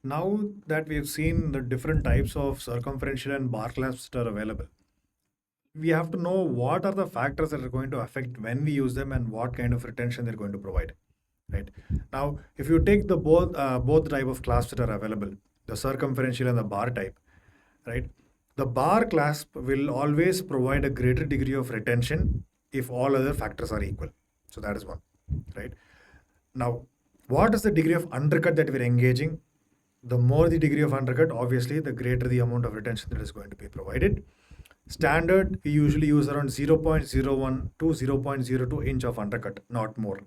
Now that we've seen the different types of circumferential and bar clasps that are available, we have to know what are the factors that are going to affect when we use them and what kind of retention they're going to provide. Right now, if you take the both type of clasps that are available, the circumferential and the bar type, right? The bar clasp will always provide a greater degree of retention if all other factors are equal. So that is one, right? Now, what is the degree of undercut that we're engaging? The more the degree of undercut, obviously, the greater the amount of retention that is going to be provided. Standard, we usually use around 0.01 to 0.02 inch of undercut, not more,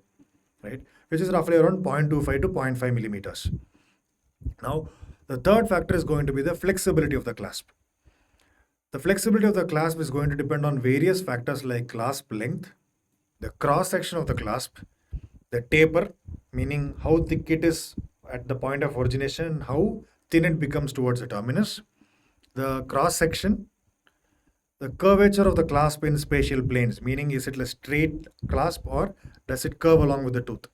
right? Which is roughly around 0.25 to zero point 0.5 millimeters. Now, the third factor is going to be the flexibility of the clasp. The flexibility of the clasp is going to depend on various factors like clasp length, the cross section of the clasp, the taper, meaning how thick it is at the point of origination and how thin it becomes towards the terminus, the cross section, the curvature of the clasp in spatial planes, meaning is it a straight clasp or does it curve along with the tooth,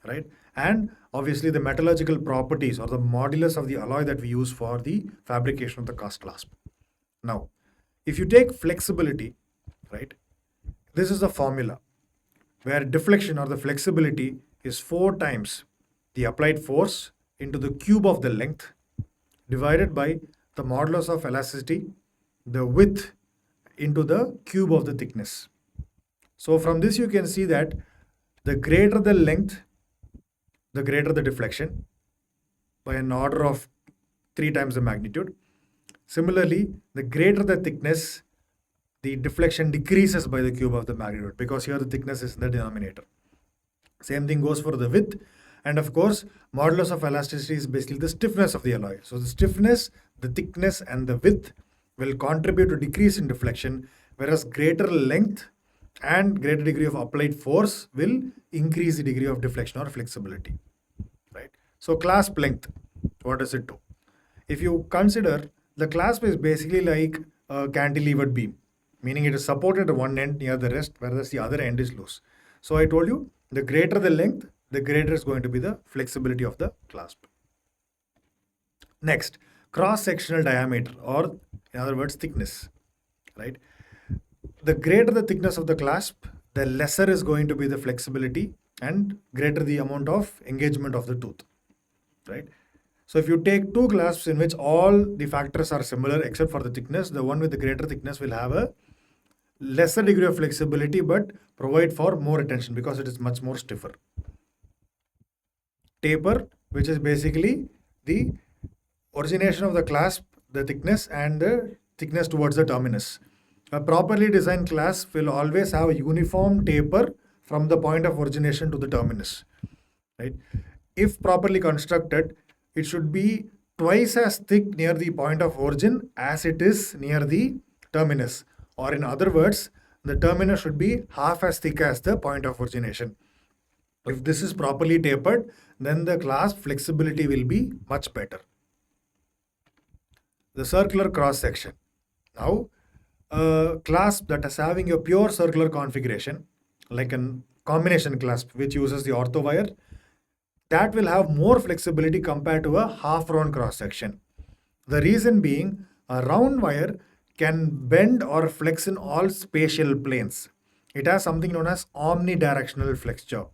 right? And obviously the metallurgical properties or the modulus of the alloy that we use for the fabrication of the cast clasp. Now, if you take flexibility, right, this is the formula where deflection or the flexibility is 4 times the applied force into the cube of the length divided by the modulus of elasticity, the width into the cube of the thickness. So from this you can see that the greater the length, the greater the deflection by an order of 3 times the magnitude. Similarly, the greater the thickness, the deflection decreases by the cube of the magnitude because here the thickness is in the denominator. Same thing goes for the width. And of course, modulus of elasticity is basically the stiffness of the alloy. So the stiffness, the thickness, and the width will contribute to decrease in deflection, whereas greater length and greater degree of applied force will increase the degree of deflection or flexibility. Right? So clasp length, what does it do? If you consider the clasp is basically like a cantilevered beam, meaning it is supported at one end near the rest, whereas the other end is loose. So I told you, the greater the length, the greater is going to be the flexibility of the clasp. Next, cross-sectional diameter, or in other words, thickness, right? The greater the thickness of the clasp, the lesser is going to be the flexibility and greater the amount of engagement of the tooth, right? So if you take two clasps in which all the factors are similar except for the thickness, the one with the greater thickness will have a lesser degree of flexibility but provide for more retention because it is much more stiffer. Taper, which is basically the origination of the clasp, the thickness, and the thickness towards the terminus. A properly designed clasp will always have a uniform taper from the point of origination to the terminus. Right? If properly constructed, it should be twice as thick near the point of origin as it is near the terminus. Or in other words, the terminus should be half as thick as the point of origination. If this is properly tapered, then the clasp flexibility will be much better. The circular cross section. Now, a clasp that is having a pure circular configuration, like a combination clasp which uses the ortho wire, that will have more flexibility compared to a half round cross section. The reason being, a round wire can bend or flex in all spatial planes. It has something known as omnidirectional flexure.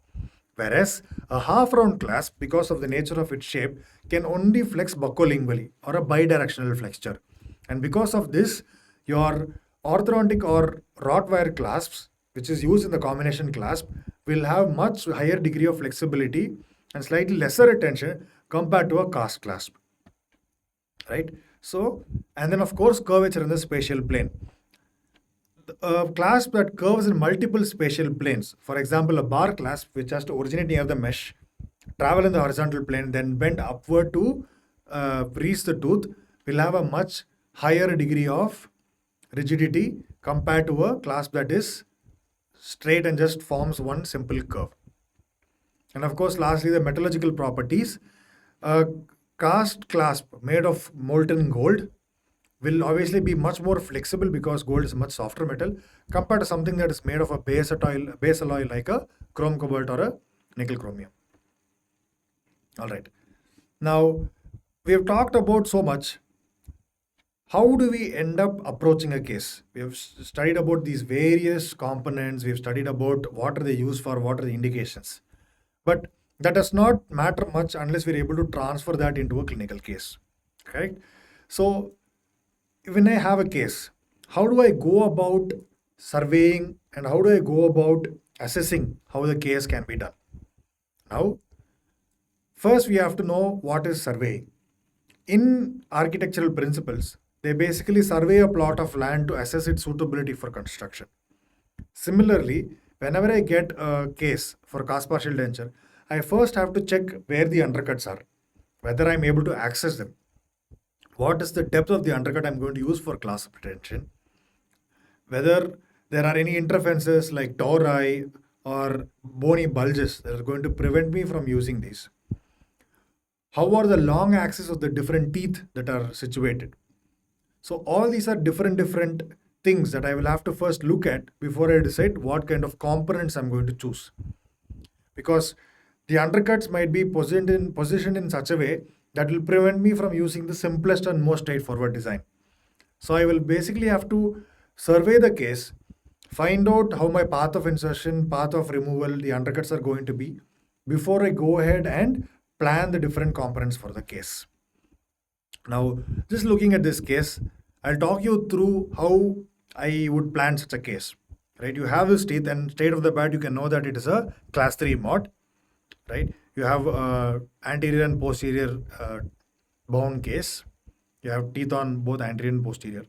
Whereas a half round clasp, because of the nature of its shape, can only flex buccolingually or a bidirectional flexure. And because of this, your orthodontic or wrought wire clasps, which is used in the combination clasp, will have much higher degree of flexibility and slightly lesser retention compared to a cast clasp. Right? So, and then of course, curvature in the spatial plane. A clasp that curves in multiple spatial planes, for example, a bar clasp which has to originate near the mesh, travel in the horizontal plane, then bend upward to reach the tooth, will have a much higher degree of rigidity compared to a clasp that is straight and just forms one simple curve. And of course, lastly, the metallurgical properties. A cast clasp made of molten gold will obviously be much more flexible because gold is a much softer metal compared to something that is made of a base alloy like a chrome cobalt or a nickel chromium. All right. Now, We have talked about so much. How do we end up approaching a case? We have studied about these various components. We have studied about what are they used for, what are the indications. But that does not matter much unless we're able to transfer that into a clinical case. Correct? So when I have a case, how do I go about surveying and how do I go about assessing how the case can be done? Now, first we have to know what is surveying. In architectural principles, they basically survey a plot of land to assess its suitability for construction. Similarly, whenever I get a case for cast partial denture, I first have to check where the undercuts are, whether I'm able to access them. What is the depth of the undercut I'm going to use for clasp retention? Whether there are any interferences like tori or bony bulges that are going to prevent me from using these. How are the long axes of the different teeth that are situated? So all these are different things that I will have to first look at before I decide what kind of components I'm going to choose. Because the undercuts might be positioned in such a way that will prevent me from using the simplest and most straightforward design. So I will basically have to survey the case, find out how my path of insertion, path of removal, the undercuts are going to be before I go ahead and plan the different components for the case. Now, just looking at this case, I'll talk you through how I would plan such a case. Right? You have this teeth, and straight off the bat, you can know that it is a class 3 mod. Right? You have anterior and posterior bone case. You have teeth on both anterior and posterior.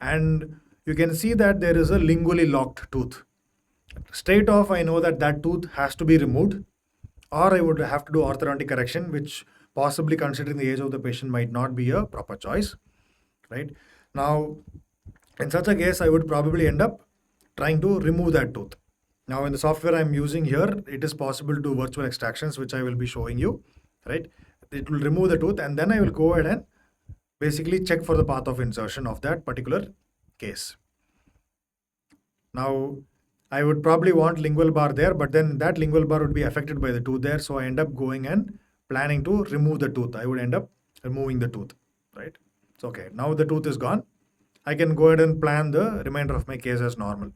And you can see that there is a lingually locked tooth. Straight off, I know that that tooth has to be removed, or I would have to do orthodontic correction, which possibly considering the age of the patient might not be a proper choice. Right? Now, in such a case, I would probably end up trying to remove that tooth. Now, in the software I'm using here, it is possible to do virtual extractions, which I will be showing you, right? It will remove the tooth, and then I will go ahead and basically check for the path of insertion of that particular case. Now, I would probably want lingual bar there, but then that lingual bar would be affected by the tooth there, so I end up going and planning to remove the tooth. I would end up removing the tooth, right? So, okay, now the tooth is gone. I can go ahead and plan the remainder of my case as normal.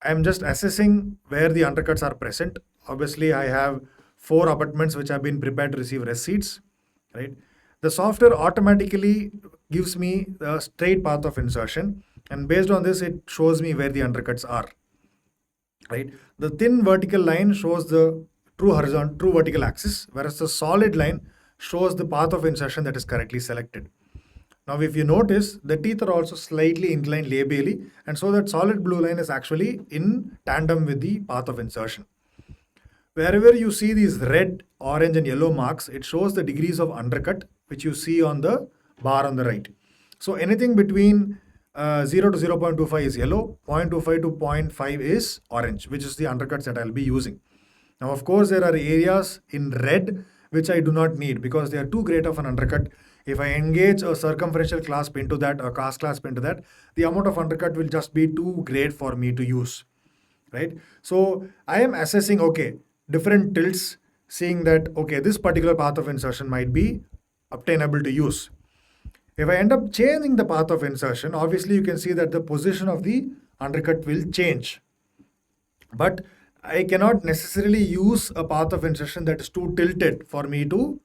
I'm just assessing where the undercuts are present. Obviously, I have 4 abutments which have been prepared to receive receipts, right? The software automatically gives me the straight path of insertion, and based on this, it shows me where the undercuts are, right? The thin vertical line shows the true vertical axis, whereas the solid line shows the path of insertion that is correctly selected. Now, if you notice, the teeth are also slightly inclined labially, and so that solid blue line is actually in tandem with the path of insertion. Wherever you see these red, orange, and yellow marks, it shows the degrees of undercut, which you see on the bar on the right. So anything between 0 to 0.25 is yellow, 0.25 to 0.5 is orange, which is the undercuts that I'll be using. Now, of course, there are areas in red which I do not need because they are too great of an undercut. If I engage a circumferential clasp into that, or cast clasp into that, the amount of undercut will just be too great for me to use, right? So I am assessing, okay, different tilts, seeing that, okay, this particular path of insertion might be obtainable to use. If I end up changing the path of insertion, obviously you can see that the position of the undercut will change. But I cannot necessarily use a path of insertion that is too tilted for me to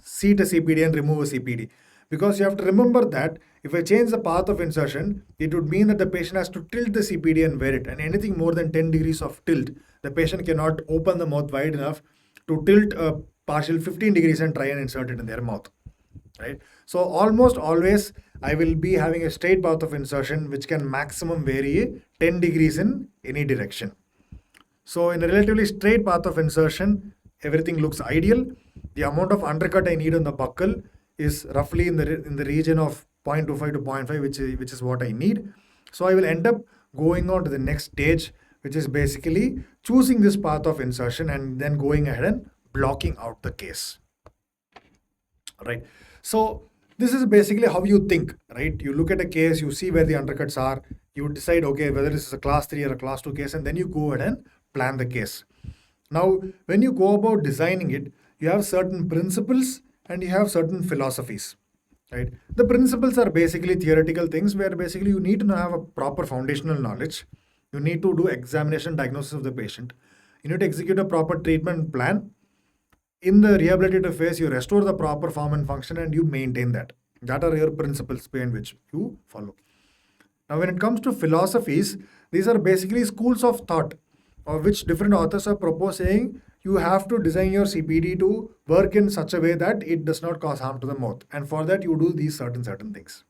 seat a CPD and remove a CPD. Because you have to remember that if I change the path of insertion, it would mean that the patient has to tilt the CPD and wear it. And anything more than 10 degrees of tilt, the patient cannot open the mouth wide enough to tilt a partial 15 degrees and try and insert it in their mouth, right? So almost always I will be having a straight path of insertion which can maximum vary 10 degrees in any direction. So in a relatively straight path of insertion, everything looks ideal. The amount of undercut I need on the buccal is roughly in the region of 0.25 to 0.5, which is what I need. So I will end up going on to the next stage, which is basically choosing this path of insertion and then going ahead and blocking out the case. Right. So this is basically how you think, right? You look at a case, you see where the undercuts are, you decide, okay, whether this is a class 3 or a class 2 case, and then you go ahead and plan the case. Now, when you go about designing it, you have certain principles and you have certain philosophies, right? The principles are basically theoretical things where basically you need to have a proper foundational knowledge. You need to do examination diagnosis of the patient. You need to execute a proper treatment plan. In the rehabilitative phase, you restore the proper form and function and you maintain that. That are your principles behind which you follow. Now, when it comes to philosophies, these are basically schools of thought, of which different authors are proposing you have to design your CPD to work in such a way that it does not cause harm to the mouth. And for that, you do these certain things.